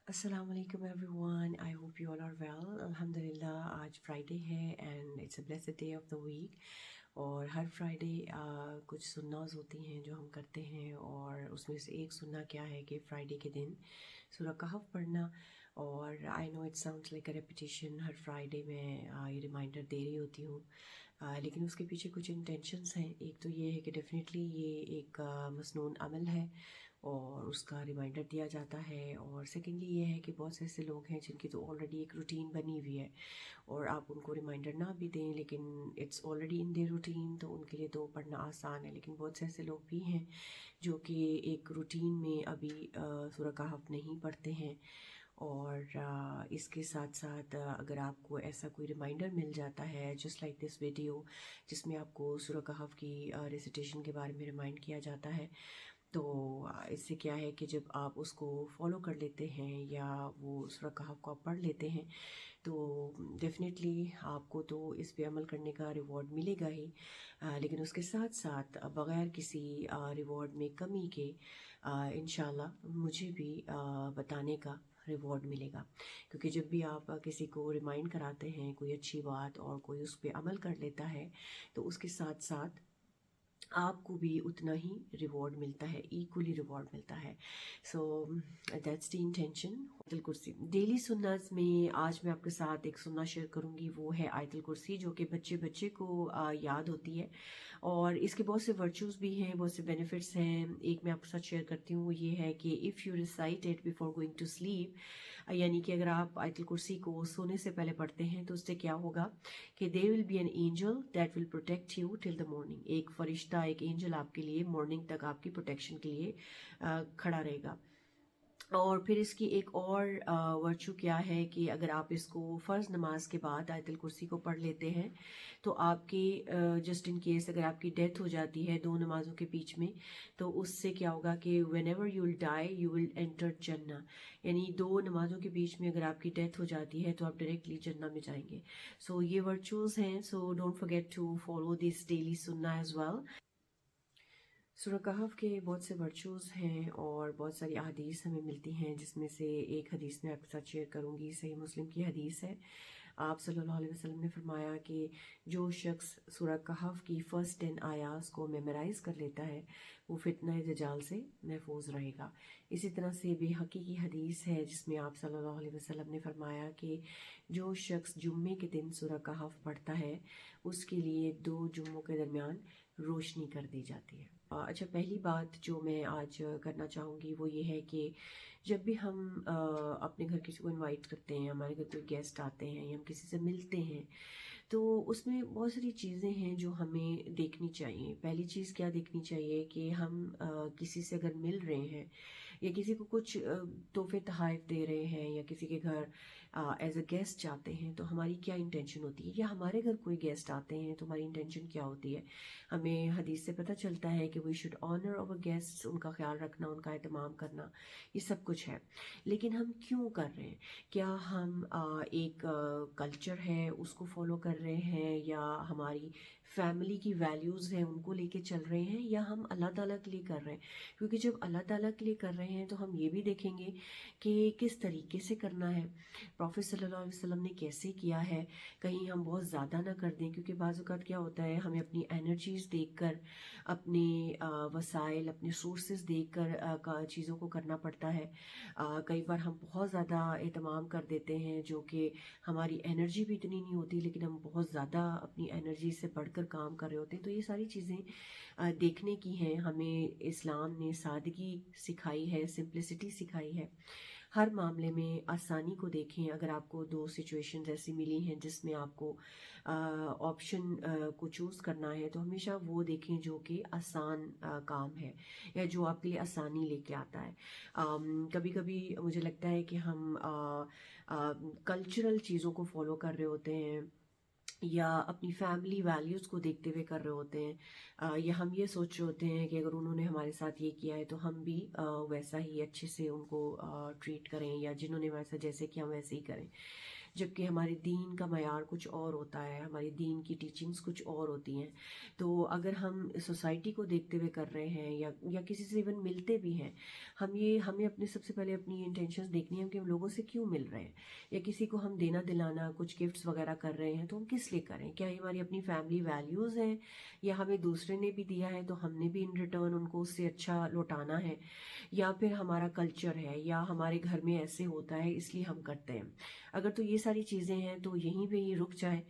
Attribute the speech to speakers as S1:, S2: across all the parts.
S1: السلام علیکم everyone, I hope you all are well. الحمد للہ آج فرائیڈے ہے and it's a blessed day of the week. اور ہر فرائیڈے کچھ سناز ہوتی ہیں جو ہم کرتے ہیں، اور اس میں سے ایک سننا کیا ہے کہ فرائیڈے کے دن سورہ کہف پڑھنا. اور I know it sounds like a repetition, ہر فرائیڈے میں یہ ریمائنڈر دے رہی ہوتی ہوں، لیکن اس کے پیچھے کچھ انٹینشنس ہیں. ایک تو یہ ہے کہ ڈیفینیٹلی یہ ایک مسنون عمل ہے اور اس کا ریمائنڈر دیا جاتا ہے. اور سیکنڈلی یہ ہے کہ بہت سے ایسے لوگ ہیں جن کی تو آلریڈی ایک روٹین بنی ہوئی ہے، اور آپ ان کو ریمائنڈر نہ بھی دیں لیکن it's already in their routine, تو ان کے لیے تو پڑھنا آسان ہے. لیکن بہت سے ایسے لوگ بھی ہیں جو کہ ایک روٹین میں ابھی سورہ کہف نہیں پڑھتے ہیں. اور اس کے ساتھ ساتھ اگر آپ کو ایسا کوئی ریمائنڈر مل جاتا ہے جسٹ لائک دس ویڈیو، جس میں آپ کو سورہ کہف کی ریسیٹیشن کے بارے میں ریمائنڈ کیا جاتا ہے، تو اس سے کیا ہے کہ جب آپ اس کو فالو کر لیتے ہیں یا وہ سورہ کہف کو آپ پڑھ لیتے ہیں تو ڈیفینیٹلی آپ کو تو اس پہ عمل کرنے کا ریوارڈ ملے گا ہی، لیکن اس کے ساتھ ساتھ بغیر کسی ریوارڈ میں کمی کے انشاءاللہ مجھے بھی بتانے کا ریوارڈ ملے گا. کیونکہ جب بھی آپ کسی کو ریمائنڈ کراتے ہیں کوئی اچھی بات اور کوئی اس پہ عمل کر لیتا ہے تو اس کے ساتھ ساتھ آپ کو بھی اتنا ہی ریوارڈ ملتا ہے، ایکولی ریوارڈ ملتا ہے. So that's the intention. آیت الکرسی ڈیلی سنت میں آج میں آپ کے ساتھ ایک سننا شیئر کروں گی، وہ ہے آیت الکرسی، جو کہ بچے بچے کو یاد ہوتی ہے. اور اس کے بہت سے ورچوز بھی ہیں، بہت سے بینیفٹس ہیں. ایک میں آپ کے ساتھ شیئر کرتی ہوں، وہ یہ ہے کہ if you recite it before going to sleep, یعنی کہ اگر آپ آیت الکرسی کو سونے سے پہلے پڑھتے ہیں تو اس سے کیا ہوگا کہ they will be an angel that will protect you till the morning. ایک فرشتہ، ایک اینجل آپ کے لیے مارننگ تک آپ کی پروٹیکشن کے لیے کھڑا رہے گا. اور پھر اس کی ایک اور ورچو کیا ہے کہ اگر آپ اس کو فرض نماز کے بعد آیت الکرسی کو پڑھ لیتے ہیں تو آپ کی جسٹ ان کیس اگر آپ کی ڈیتھ ہو جاتی ہے دو نمازوں کے بیچ میں، تو اس سے کیا ہوگا کہ when ever you will dye you will enter جنہ، یعنی دو نمازوں کے بیچ میں اگر آپ کی ڈیتھ ہو جاتی ہے تو آپ ڈائریکٹلی جنہ میں جائیں گے. سو یہ ورچوز ہیں. So don't forget to follow this daily سننا ایز ویل. سورہ کہف کے بہت سے ورچوز ہیں اور بہت ساری احادیث ہمیں ملتی ہیں، جس میں سے ایک حدیث میں آپ کے ساتھ شیئر کروں گی. صحیح مسلم کی حدیث ہے. آپ صلی اللہ علیہ وسلم نے فرمایا کہ جو شخص سورہ کہف کی فرسٹ 10 آیات کو میمورائز کر لیتا ہے وہ فتنہ دجال سے محفوظ رہے گا. اسی طرح سے بیہقی کی حدیث ہے جس میں آپ صلی اللہ علیہ وسلم نے فرمایا کہ جو شخص جمعے کے دن سورہ کہف پڑھتا ہے اس کے لیے 2 جمعوں کے درمیان روشنی کر دی جاتی ہے. اچھا، پہلی بات جو میں آج کرنا چاہوں گی وہ یہ ہے کہ جب بھی ہم اپنے گھر کسی کو انوائٹ کرتے ہیں، ہمارے گھر کوئی گیسٹ آتے ہیں یا ہم کسی سے ملتے ہیں، تو اس میں بہت ساری چیزیں ہیں جو ہمیں دیکھنی چاہیے. پہلی چیز کیا دیکھنی چاہیے کہ ہم کسی سے اگر مل رہے ہیں یا کسی کو کچھ تحفے تحائف دے رہے ہیں یا کسی کے گھر ایز اے گیسٹ جاتے ہیں تو ہماری کیا انٹینشن ہوتی ہے، یا ہمارے گھر کوئی گیسٹ آتے ہیں تو ہماری انٹینشن کیا ہوتی ہے. ہمیں حدیث سے پتہ چلتا ہے کہ we should honour our guest, ان کا خیال رکھنا، ان کا اہتمام کرنا، یہ سب کچھ ہے. لیکن ہم کیوں کر رہے ہیں؟ کیا ہم ایک کلچر ہے اس کو فالو کر رہے ہیں، یا ہماری فیملی کی ویلیوز ہیں ان کو لے کے چل رہے ہیں، یا ہم اللہ تعالیٰ کے لیے کر رہے ہیں؟ کیونکہ جب اللہ تعالیٰ کے لیے کر رہے ہیں تو ہم یہ بھی دیکھیں گے کہ کس طریقے سے کرنا ہے، پروفیٹ صلی اللہ علیہ وسلم نے کیسے کیا ہے. کہیں ہم بہت زیادہ نہ کر دیں، کیونکہ بعض اوقات کیا ہوتا ہے ہمیں اپنی انرجیز دیکھ کر، اپنے وسائل، اپنے سورسز دیکھ کر چیزوں کو کرنا پڑتا ہے. کئی بار ہم بہت زیادہ اہتمام کر دیتے ہیں جو کہ ہماری انرجی بھی اتنی نہیں ہوتی، لیکن ہم بہت زیادہ اپنی انرجی سے بڑھ کر کام کر رہے ہوتے ہیں. تو یہ ساری چیزیں دیکھنے کی ہیں. ہمیں اسلام نے سادگی سکھائی ہے، سمپلسٹی سکھائی ہے. ہر معاملے میں آسانی کو دیکھیں. اگر آپ کو 2 سچویشنز ایسی ملی ہیں جس میں آپ کو آپشن کو چوز کرنا ہے تو ہمیشہ وہ دیکھیں جو کہ آسان کام ہے یا جو آپ کے لیے آسانی لے کے آتا ہے. کبھی کبھی مجھے لگتا ہے کہ ہم کلچرل چیزوں کو فالو کر رہے ہوتے ہیں یا اپنی فیملی ویلیوز کو دیکھتے ہوئے کر رہے ہوتے ہیں، یا ہم یہ سوچ رہے ہوتے ہیں کہ اگر انہوں نے ہمارے ساتھ یہ کیا ہے تو ہم بھی ویسا ہی اچھے سے ان کو ٹریٹ کریں، یا جنہوں نے ہمارے ساتھ جیسے کیا ہم ویسے ہی کریں. جبکہ ہمارے دین کا معیار کچھ اور ہوتا ہے، ہماری دین کی ٹیچنگز کچھ اور ہوتی ہیں. تو اگر ہم سوسائٹی کو دیکھتے ہوئے کر رہے ہیں یا کسی سے ایون ملتے بھی ہیں، ہمیں اپنے سب سے پہلے اپنی انٹینشنز دیکھنی ہیں کہ ہم لوگوں سے کیوں مل رہے ہیں، یا کسی کو ہم دینا دلانا کچھ گفٹس وغیرہ کر رہے ہیں تو ہم کس لیے کریں. کیا یہ ہماری اپنی فیملی ویلیوز ہیں، یا ہمیں دوسرے نے بھی دیا ہے تو ہم نے بھی ان ریٹرن ان کو اس سے اچھا لوٹانا ہے، یا پھر ہمارا کلچر ہے یا ہمارے گھر میں ایسے ہوتا ہے اس لیے ہم کرتے ہیں. اگر تو یہ ساری چیزیں ہیں تو یہیں پہ ہی رک جائیں،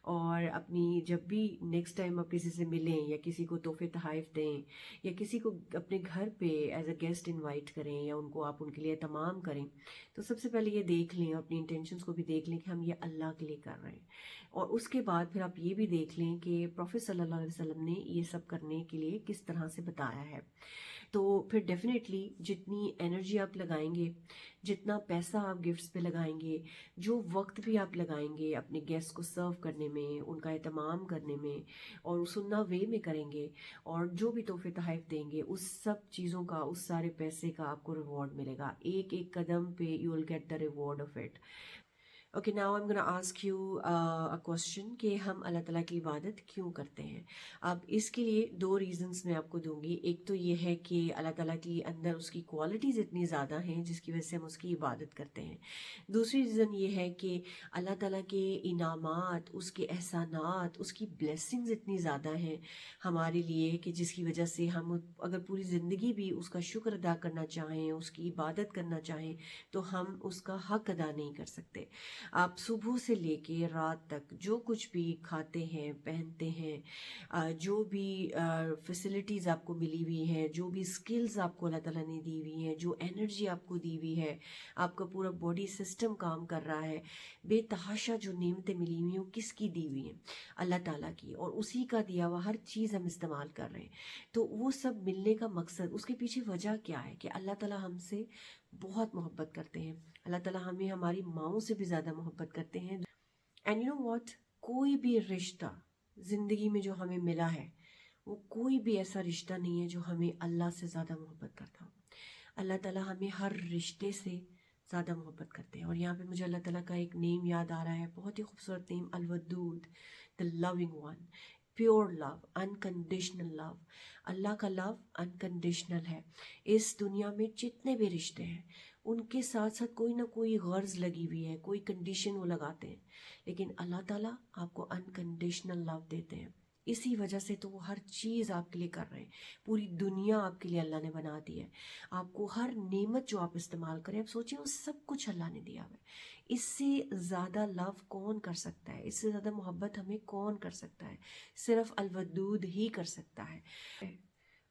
S1: اور اپنی جب بھی نیکسٹ ٹائم آپ کسی سے ملیں یا کسی کو تحفے تحائف دیں یا کسی کو اپنے گھر پہ ایز اے گیسٹ انوائٹ کریں یا ان کو آپ ان کے لیے اہتمام کریں، تو سب سے پہلے یہ دیکھ لیں، اپنی انٹینشنس کو بھی دیکھ لیں کہ ہم یہ اللہ کے لیے کر رہے ہیں. اور اس کے بعد پھر آپ یہ بھی دیکھ لیں کہ پروفیٹ صلی اللہ علیہ وسلم نے یہ سب کرنے کے لیے کس طرح سے بتایا ہے. تو پھر ڈیفینیٹلی جتنی انرجی آپ لگائیں گے، جتنا پیسہ آپ گفٹس پہ لگائیں گے، جو وقت بھی آپ لگائیں گے اپنے گیسٹ کو سرو کرنے میں، ان کا اہتمام کرنے میں، اور سننا وے میں کریں گے، اور جو بھی تحفے تحائف دیں گے، اس سب چیزوں کا، اس سارے پیسے کا آپ کو ریوارڈ ملے گا. ایک ایک قدم پہ you will get the reward of it. Okay, now I am gonna ask you a question کہ ہم اللہ تعالیٰ کی عبادت کیوں کرتے ہیں. اب اس کے لیے 2 ریزنس میں آپ کو دوں گی. ایک تو یہ ہے کہ اللہ تعالیٰ کی اندر اس کی کوالٹیز اتنی زیادہ ہیں جس کی وجہ سے ہم اس کی عبادت کرتے ہیں. دوسری ریزن یہ ہے کہ اللہ تعالیٰ کے انعامات، اس کے احسانات، اس کی بلیسنگز اتنی زیادہ ہیں ہمارے لیے کہ جس کی وجہ سے ہم اگر پوری زندگی بھی اس کا شکر ادا کرنا چاہیں، اس کی عبادت کرنا چاہیں، تو ہم اس کا حق ادا نہیں کر سکتے. آپ صبح سے لے کے رات تک جو کچھ بھی کھاتے ہیں، پہنتے ہیں، جو بھی فیسلٹیز آپ کو ملی ہوئی ہیں، جو بھی سکلز آپ کو اللہ تعالیٰ نے دی ہوئی ہیں، جو انرجی آپ کو دی ہوئی ہے، آپ کا پورا باڈی سسٹم کام کر رہا ہے، بے تحاشا جو نعمتیں ملی ہوئی ہیں وہ کس کی دی ہوئی ہیں؟ اللہ تعالیٰ کی. اور اسی کا دیا ہوا ہر چیز ہم استعمال کر رہے ہیں. تو وہ سب ملنے کا مقصد، اس کے پیچھے وجہ کیا ہے کہ اللہ تعالیٰ ہم سے بہت محبت کرتے ہیں. اللہ تعالیٰ ہمیں ہماری ماؤں سے بھی زیادہ محبت کرتے ہیں. اینڈ یو نو واٹ، کوئی بھی رشتہ زندگی میں جو ہمیں ملا ہے، وہ کوئی بھی ایسا رشتہ نہیں ہے جو ہمیں اللہ سے زیادہ محبت کرتا ہو. اللہ تعالیٰ ہمیں ہر رشتے سے زیادہ محبت کرتے ہیں. اور یہاں پہ مجھے اللہ تعالیٰ کا ایک نیم یاد آ رہا ہے، بہت ہی خوبصورت نیم، الودود، دا لونگ ون، پیور لو، انکنڈیشنل لو. اللہ کا لو انکنڈیشنل ہے. اس دنیا میں جتنے بھی رشتے ہیں ان کے ساتھ ساتھ کوئی نہ کوئی غرض لگی ہوئی ہے، کوئی کنڈیشن وہ لگاتے ہیں، لیکن اللہ تعالیٰ آپ کو انکنڈیشنل لو دیتے ہیں. اسی وجہ سے تو وہ ہر چیز آپ کے لیے کر رہے ہیں. پوری دنیا آپ کے لیے اللہ نے بنا دی ہے. آپ کو ہر نعمت جو آپ استعمال کریں، آپ سوچیں وہ سب کچھ اللہ نے دیا ہوا ہے. اس سے زیادہ لو کون کر سکتا ہے؟ اس سے زیادہ محبت ہمیں کون کر سکتا ہے؟ صرف الودود ہی کر سکتا ہے.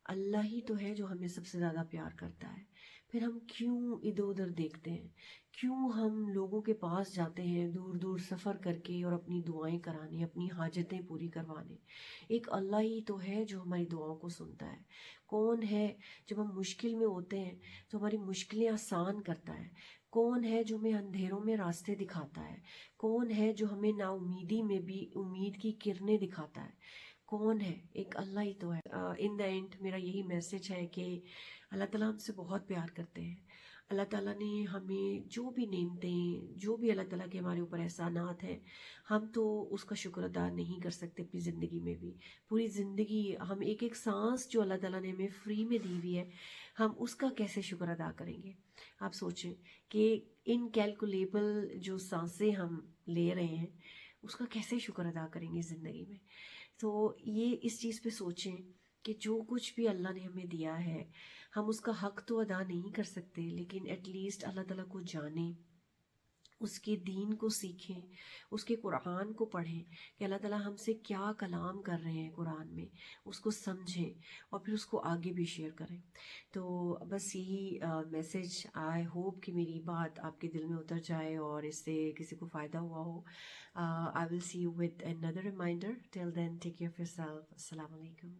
S1: اللہ ہی تو ہے جو ہمیں سب سے زیادہ پیار کرتا ہے. پھر ہم کیوں ادھر ادھر دیکھتے ہیں؟ کیوں ہم لوگوں کے پاس جاتے ہیں دور دور سفر کر کے اور اپنی دعائیں کرانے، اپنی حاجتیں پوری کروانے؟ ایک اللہ ہی تو ہے جو ہماری دعاؤں کو سنتا ہے. کون ہے جب ہم مشکل میں ہوتے ہیں تو ہماری مشکلیں آسان کرتا ہے؟ کون ہے جو ہمیں اندھیروں میں راستے دکھاتا ہے؟ کون ہے جو ہمیں نا امیدی میں بھی امید کی کرنیں دکھاتا ہے؟ کون ہے؟ ایک اللہ ہی تو ہے. ان دا اینڈ میرا یہی میسج ہے کہ اللہ تعالیٰ ہم سے بہت پیار کرتے ہیں. اللہ تعالیٰ نے ہمیں جو بھی نعمتیں، جو بھی اللہ تعالیٰ کے ہمارے اوپر احسانات ہیں، ہم تو اس کا شکر ادا نہیں کر سکتے اپنی زندگی میں بھی. پوری زندگی ہم ایک ایک سانس جو اللہ تعالیٰ نے ہمیں فری میں دی ہوئی ہے، ہم اس کا کیسے شکر ادا کریں گے؟ آپ سوچیں کہ انکیلکولیبل جو سانسیں ہم لے رہے ہیں اس کا کیسے شکر ادا کریں گے زندگی میں؟ تو یہ اس چیز پہ سوچیں کہ جو کچھ بھی اللہ نے ہمیں دیا ہے، ہم اس کا حق تو ادا نہیں کر سکتے، لیکن ایٹ لیسٹ اللہ تعالیٰ کو جانیں، اس کے دین کو سیکھیں، اس کے قرآن کو پڑھیں کہ اللہ تعالیٰ ہم سے کیا کلام کر رہے ہیں قرآن میں، اس کو سمجھیں اور پھر اس کو آگے بھی شیئر کریں. تو بس یہی میسج، آئی ہوپ کہ میری بات آپ کے دل میں اتر جائے اور اس سے کسی کو فائدہ ہوا ہو. I will see you with another reminder. Till then, take care of yourself. Assalamu alaikum.